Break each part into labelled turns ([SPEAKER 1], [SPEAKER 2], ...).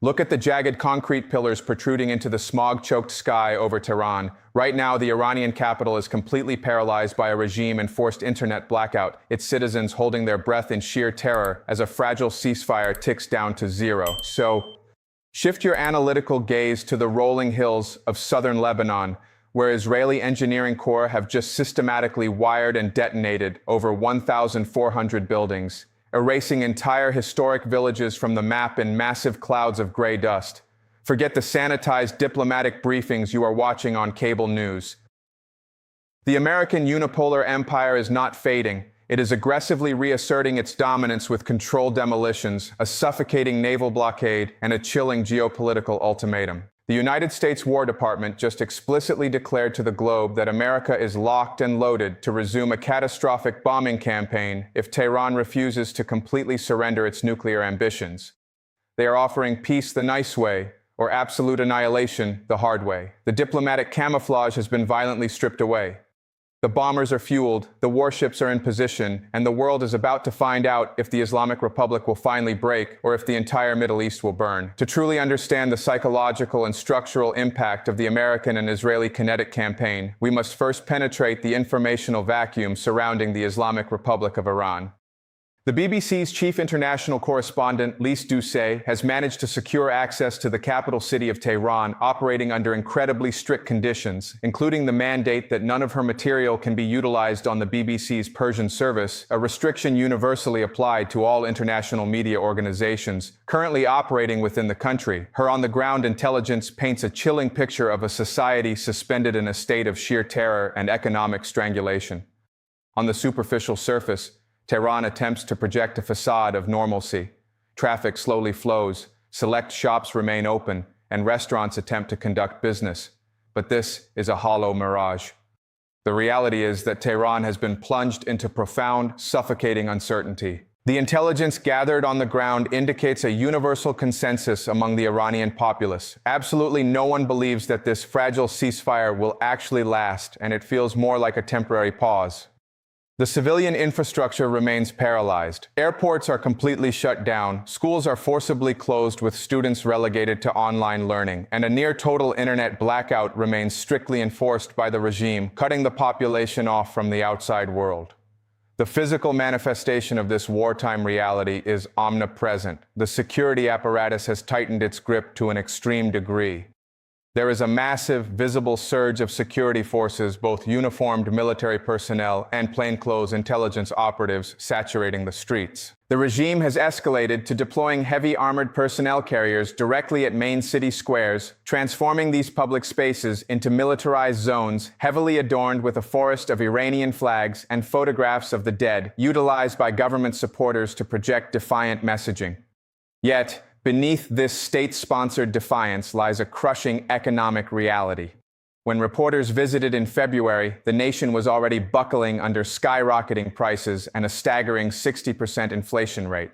[SPEAKER 1] Look at the jagged concrete pillars protruding into the smog-choked sky over Tehran. Right now, the Iranian capital is completely paralyzed by a regime-enforced internet blackout, its citizens holding their breath in sheer terror as a fragile ceasefire ticks down to zero. So, shift your analytical gaze to the rolling hills of southern Lebanon, where Israeli engineering corps have just systematically wired and detonated over 1,400 buildings, erasing entire historic villages from the map in massive clouds of gray dust. Forget the sanitized diplomatic briefings you are watching on cable news. The American unipolar empire is not fading. It is aggressively reasserting its dominance with controlled demolitions, a suffocating naval blockade, and a chilling geopolitical ultimatum. The United States War Department just explicitly declared to the globe that America is locked and loaded to resume a catastrophic bombing campaign if Tehran refuses to completely surrender its nuclear ambitions. They are offering peace the nice way, or absolute annihilation the hard way. The diplomatic camouflage has been violently stripped away. The bombers are fueled, the warships are in position, and the world is about to find out if the Islamic Republic will finally break or if the entire Middle East will burn. To truly understand the psychological and structural impact of the American and Israeli kinetic campaign, we must first penetrate the informational vacuum surrounding the Islamic Republic of Iran. The BBC's chief international correspondent, Lise Doucet, has managed to secure access to the capital city of Tehran, operating under incredibly strict conditions, including the mandate that none of her material can be utilized on the BBC's Persian service, a restriction universally applied to all international media organizations currently operating within the country. Her on-the-ground intelligence paints a chilling picture of a society suspended in a state of sheer terror and economic strangulation. On the superficial surface, Tehran attempts to project a facade of normalcy. Traffic slowly flows, select shops remain open, and restaurants attempt to conduct business. But this is a hollow mirage. The reality is that Tehran has been plunged into profound, suffocating uncertainty. The intelligence gathered on the ground indicates a universal consensus among the Iranian populace. Absolutely no one believes that this fragile ceasefire will actually last, and it feels more like a temporary pause. The civilian infrastructure remains paralyzed. Airports are completely shut down, schools are forcibly closed with students relegated to online learning, and a near-total internet blackout remains strictly enforced by the regime, cutting the population off from the outside world. The physical manifestation of this wartime reality is omnipresent. The security apparatus has tightened its grip to an extreme degree. There is a massive, visible surge of security forces, both uniformed military personnel and plainclothes intelligence operatives, saturating the streets. The regime has escalated to deploying heavy armored personnel carriers directly at main city squares, transforming these public spaces into militarized zones, heavily adorned with a forest of Iranian flags and photographs of the dead, utilized by government supporters to project defiant messaging. Yet, beneath this state-sponsored defiance lies a crushing economic reality. When reporters visited in February, the nation was already buckling under skyrocketing prices and a staggering 60% inflation rate.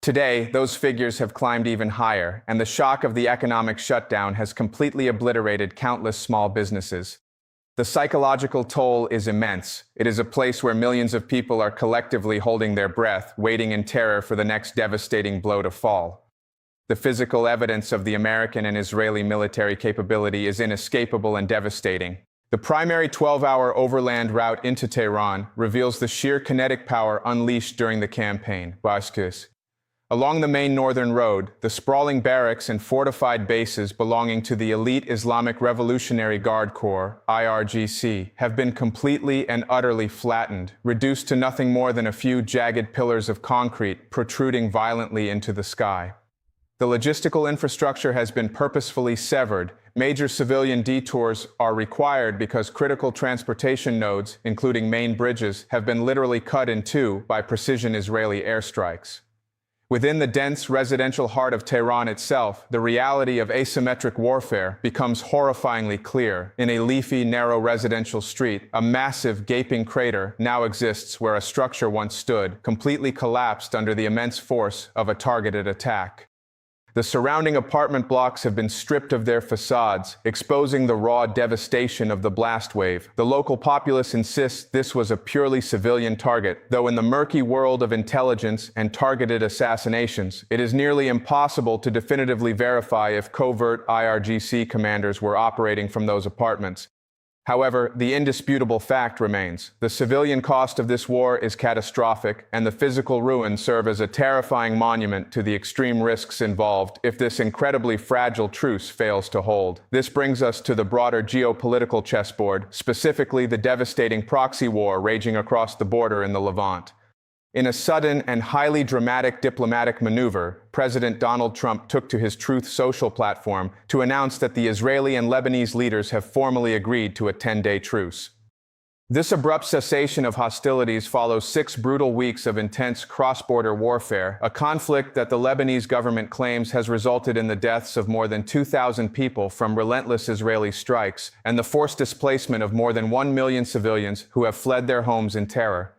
[SPEAKER 1] Today, those figures have climbed even higher, and the shock of the economic shutdown has completely obliterated countless small businesses. The psychological toll is immense. It is a place where millions of people are collectively holding their breath, waiting in terror for the next devastating blow to fall. The physical evidence of the American and Israeli military capability is inescapable and devastating. The primary 12-hour overland route into Tehran reveals the sheer kinetic power unleashed during the campaign. Along the main northern road, the sprawling barracks and fortified bases belonging to the elite Islamic Revolutionary Guard Corps, IRGC, have been completely and utterly flattened, reduced to nothing more than a few jagged pillars of concrete protruding violently into the sky. The logistical infrastructure has been purposefully severed. Major civilian detours are required because critical transportation nodes, including main bridges, have been literally cut in two by precision Israeli airstrikes. Within the dense residential heart of Tehran itself, the reality of asymmetric warfare becomes horrifyingly clear. In a leafy, narrow residential street, a massive, gaping crater now exists where a structure once stood, completely collapsed under the immense force of a targeted attack. The surrounding apartment blocks have been stripped of their facades, exposing the raw devastation of the blast wave. The local populace insists this was a purely civilian target, though in the murky world of intelligence and targeted assassinations, it is nearly impossible to definitively verify if covert IRGC commanders were operating from those apartments. However, the indisputable fact remains. The civilian cost of this war is catastrophic, and the physical ruins serve as a terrifying monument to the extreme risks involved if this incredibly fragile truce fails to hold. This brings us to the broader geopolitical chessboard, specifically the devastating proxy war raging across the border in the Levant. In a sudden and highly dramatic diplomatic maneuver, President Donald Trump took to his Truth social platform to announce that the Israeli and Lebanese leaders have formally agreed to a 10-day truce. This abrupt cessation of hostilities follows 6 brutal weeks of intense cross-border warfare, a conflict that the Lebanese government claims has resulted in the deaths of more than 2,000 people from relentless Israeli strikes and the forced displacement of more than 1 million civilians who have fled their homes in terror.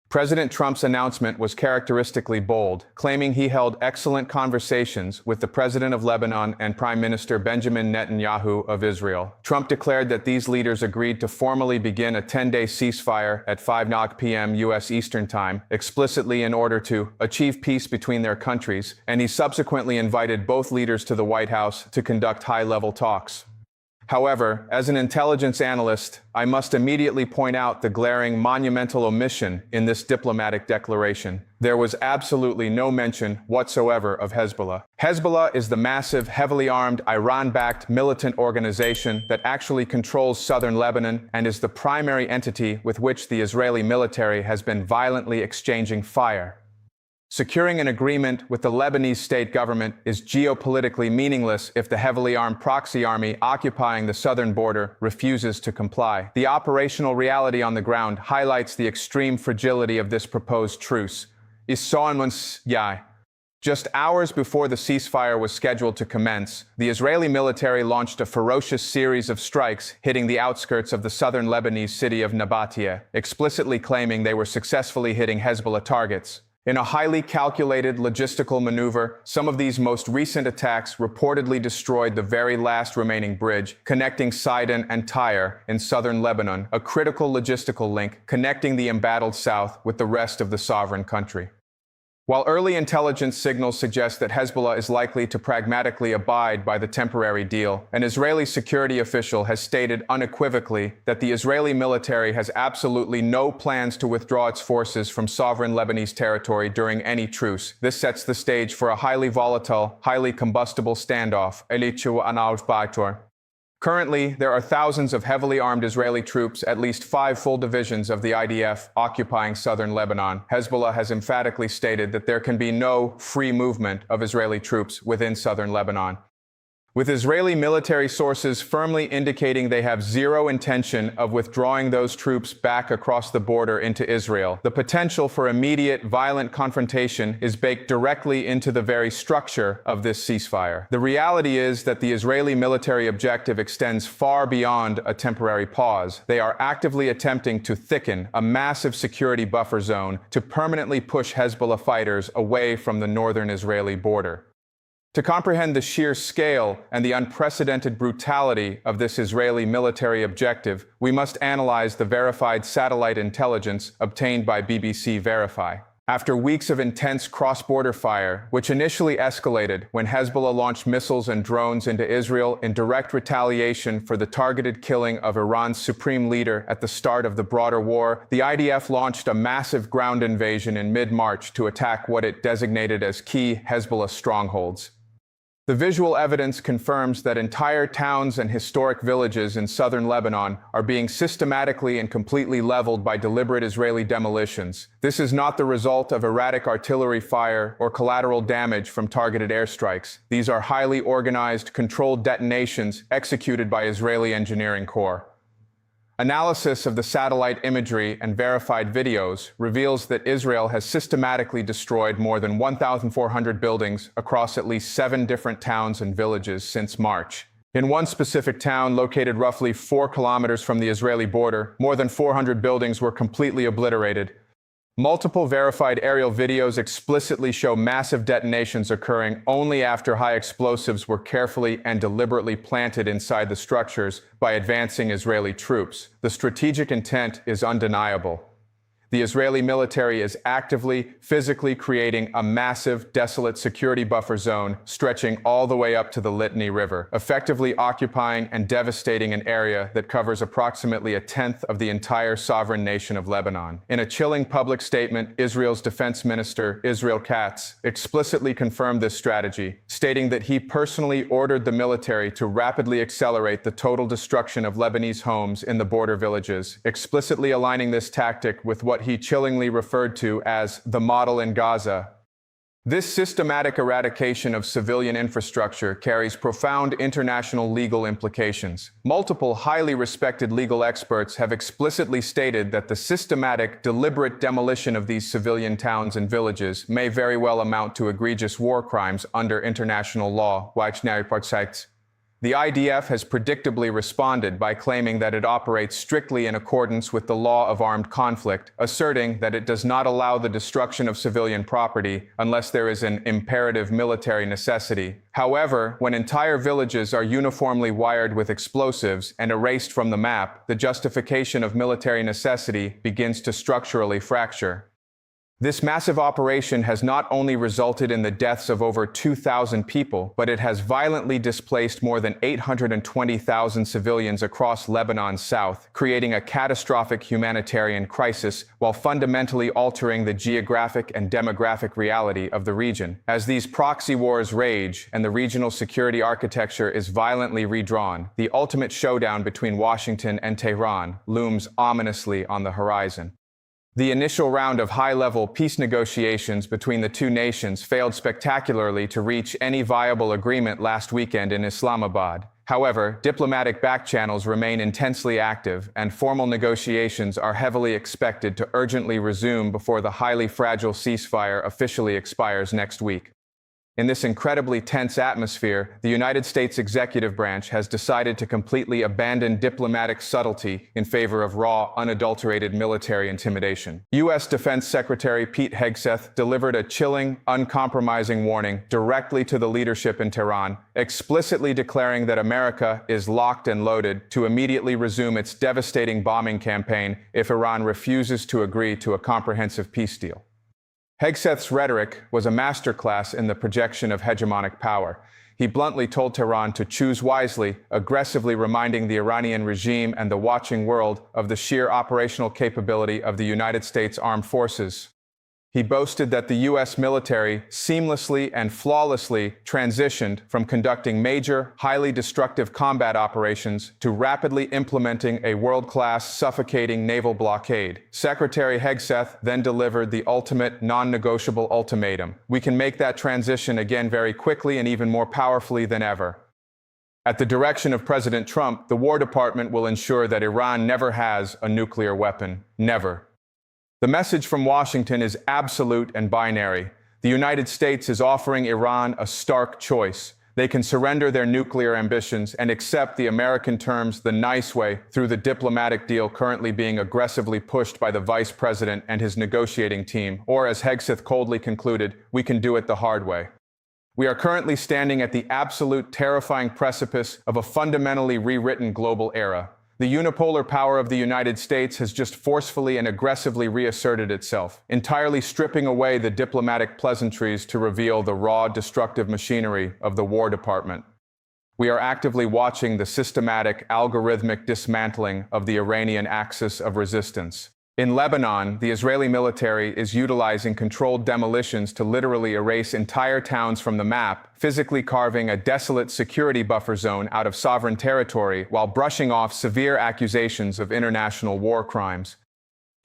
[SPEAKER 1] President Trump's announcement was characteristically bold, claiming he held excellent conversations with the President of Lebanon and Prime Minister Benjamin Netanyahu of Israel. Trump declared that these leaders agreed to formally begin a 10-day ceasefire at 5 p.m. U.S. Eastern Time, explicitly in order to achieve peace between their countries, and he subsequently invited both leaders to the White House to conduct high-level talks. However, as an intelligence analyst, I must immediately point out the glaring monumental omission in this diplomatic declaration. There was absolutely no mention whatsoever of Hezbollah. Hezbollah is the massive, heavily armed, Iran-backed militant organization that actually controls southern Lebanon and is the primary entity with which the Israeli military has been violently exchanging fire. Securing an agreement with the Lebanese state government is geopolitically meaningless if the heavily armed proxy army occupying the southern border refuses to comply. The operational reality on the ground highlights the extreme fragility of this proposed truce. Just hours before the ceasefire was scheduled to commence, the Israeli military launched a ferocious series of strikes hitting the outskirts of the southern Lebanese city of Nabatea, explicitly claiming they were successfully hitting Hezbollah targets. In a highly calculated logistical maneuver, some of these most recent attacks reportedly destroyed the very last remaining bridge connecting Sidon and Tyre in southern Lebanon, a critical logistical link connecting the embattled south with the rest of the sovereign country. While early intelligence signals suggest that Hezbollah is likely to pragmatically abide by the temporary deal, an Israeli security official has stated unequivocally that the Israeli military has absolutely no plans to withdraw its forces from sovereign Lebanese territory during any truce. This sets the stage for a highly volatile, highly combustible standoff. Currently, there are thousands of heavily armed Israeli troops, at least 5 full divisions of the IDF, occupying southern Lebanon. Hezbollah has emphatically stated that there can be no free movement of Israeli troops within southern Lebanon, with Israeli military sources firmly indicating they have zero intention of withdrawing those troops back across the border into Israel. The potential for immediate, violent confrontation is baked directly into the very structure of this ceasefire. The reality is that the Israeli military objective extends far beyond a temporary pause. They are actively attempting to thicken a massive security buffer zone to permanently push Hezbollah fighters away from the northern Israeli border. To comprehend the sheer scale and the unprecedented brutality of this Israeli military objective, we must analyze the verified satellite intelligence obtained by BBC Verify. After weeks of intense cross-border fire, which initially escalated when Hezbollah launched missiles and drones into Israel in direct retaliation for the targeted killing of Iran's supreme leader at the start of the broader war, the IDF launched a massive ground invasion in mid-March to attack what it designated as key Hezbollah strongholds. The visual evidence confirms that entire towns and historic villages in southern Lebanon are being systematically and completely leveled by deliberate Israeli demolitions. This is not the result of erratic artillery fire or collateral damage from targeted airstrikes. These are highly organized, controlled detonations executed by Israeli engineering corps. Analysis of the satellite imagery and verified videos reveals that Israel has systematically destroyed more than 1,400 buildings across at least 7 different towns and villages since March. In one specific town located roughly 4 kilometers from the Israeli border, more than 400 buildings were completely obliterated. Multiple verified aerial videos explicitly show massive detonations occurring only after high explosives were carefully and deliberately planted inside the structures by advancing Israeli troops. The strategic intent is undeniable. The Israeli military is actively, physically creating a massive, desolate security buffer zone stretching all the way up to the Litani River, effectively occupying and devastating an area that covers approximately a tenth of the entire sovereign nation of Lebanon. In a chilling public statement, Israel's defense minister, Israel Katz, explicitly confirmed this strategy, stating that he personally ordered the military to rapidly accelerate the total destruction of Lebanese homes in the border villages, explicitly aligning this tactic with what he chillingly referred to as the model in Gaza. This systematic eradication of civilian infrastructure carries profound international legal implications. Multiple highly respected legal experts have explicitly stated that the systematic, deliberate demolition of these civilian towns and villages may very well amount to egregious war crimes under international law. The IDF has predictably responded by claiming that it operates strictly in accordance with the law of armed conflict, asserting that it does not allow the destruction of civilian property unless there is an imperative military necessity. However, when entire villages are uniformly wired with explosives and erased from the map, the justification of military necessity begins to structurally fracture. This massive operation has not only resulted in the deaths of over 2,000 people, but it has violently displaced more than 820,000 civilians across Lebanon's south, creating a catastrophic humanitarian crisis while fundamentally altering the geographic and demographic reality of the region. As these proxy wars rage and the regional security architecture is violently redrawn, the ultimate showdown between Washington and Tehran looms ominously on the horizon. The initial round of high-level peace negotiations between the two nations failed spectacularly to reach any viable agreement last weekend in Islamabad. However, diplomatic backchannels remain intensely active, and formal negotiations are heavily expected to urgently resume before the highly fragile ceasefire officially expires next week. In this incredibly tense atmosphere, the United States executive branch has decided to completely abandon diplomatic subtlety in favor of raw, unadulterated military intimidation. U.S. Defense Secretary Pete Hegseth delivered a chilling, uncompromising warning directly to the leadership in Tehran, explicitly declaring that America is locked and loaded to immediately resume its devastating bombing campaign if Iran refuses to agree to a comprehensive peace deal. Hegseth's rhetoric was a masterclass in the projection of hegemonic power. He bluntly told Tehran to choose wisely, aggressively reminding the Iranian regime and the watching world of the sheer operational capability of the United States Armed Forces. He boasted that the U.S. military seamlessly and flawlessly transitioned from conducting major, highly destructive combat operations to rapidly implementing a world-class, suffocating naval blockade. Secretary Hegseth then delivered the ultimate, non-negotiable ultimatum. We can make that transition again very quickly and even more powerfully than ever. At the direction of President Trump, the War Department will ensure that Iran never has a nuclear weapon. Never. The message from Washington is absolute and binary. The United States is offering Iran a stark choice. They can surrender their nuclear ambitions and accept the American terms the nice way through the diplomatic deal currently being aggressively pushed by the Vice President and his negotiating team, or as Hegseth coldly concluded, we can do it the hard way. We are currently standing at the absolute terrifying precipice of a fundamentally rewritten global era. The unipolar power of the United States has just forcefully and aggressively reasserted itself, entirely stripping away the diplomatic pleasantries to reveal the raw, destructive machinery of the War Department. We are actively watching the systematic, algorithmic dismantling of the Iranian axis of resistance. In Lebanon, the Israeli military is utilizing controlled demolitions to literally erase entire towns from the map, physically carving a desolate security buffer zone out of sovereign territory while brushing off severe accusations of international war crimes.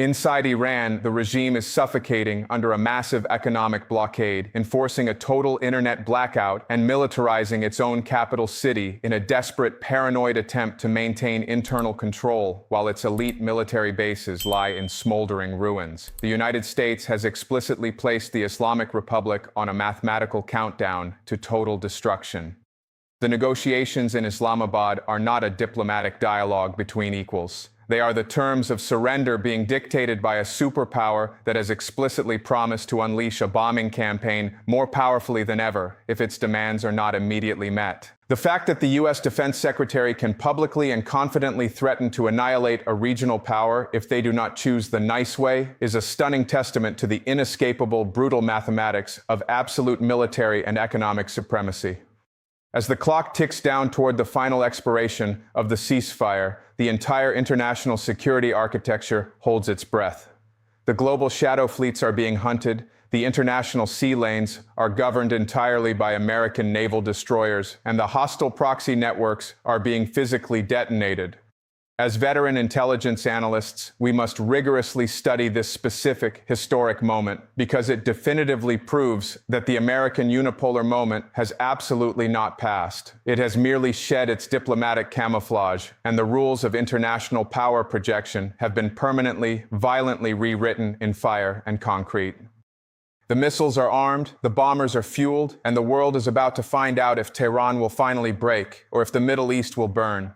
[SPEAKER 1] Inside Iran, the regime is suffocating under a massive economic blockade, enforcing a total internet blackout and militarizing its own capital city in a desperate, paranoid attempt to maintain internal control, while its elite military bases lie in smoldering ruins. The United States has explicitly placed the Islamic Republic on a mathematical countdown to total destruction. The negotiations in Islamabad are not a diplomatic dialogue between equals. They are the terms of surrender being dictated by a superpower that has explicitly promised to unleash a bombing campaign more powerfully than ever if its demands are not immediately met. The fact that the U.S. Defense Secretary can publicly and confidently threaten to annihilate a regional power if they do not choose the nice way is a stunning testament to the inescapable, brutal mathematics of absolute military and economic supremacy. As the clock ticks down toward the final expiration of the ceasefire, the entire international security architecture holds its breath. The global shadow fleets are being hunted, the international sea lanes are governed entirely by American naval destroyers, and the hostile proxy networks are being physically detonated. As veteran intelligence analysts, we must rigorously study this specific historic moment because it definitively proves that the American unipolar moment has absolutely not passed. It has merely shed its diplomatic camouflage, and the rules of international power projection have been permanently, violently rewritten in fire and concrete. The missiles are armed, the bombers are fueled, and the world is about to find out if Tehran will finally break or if the Middle East will burn.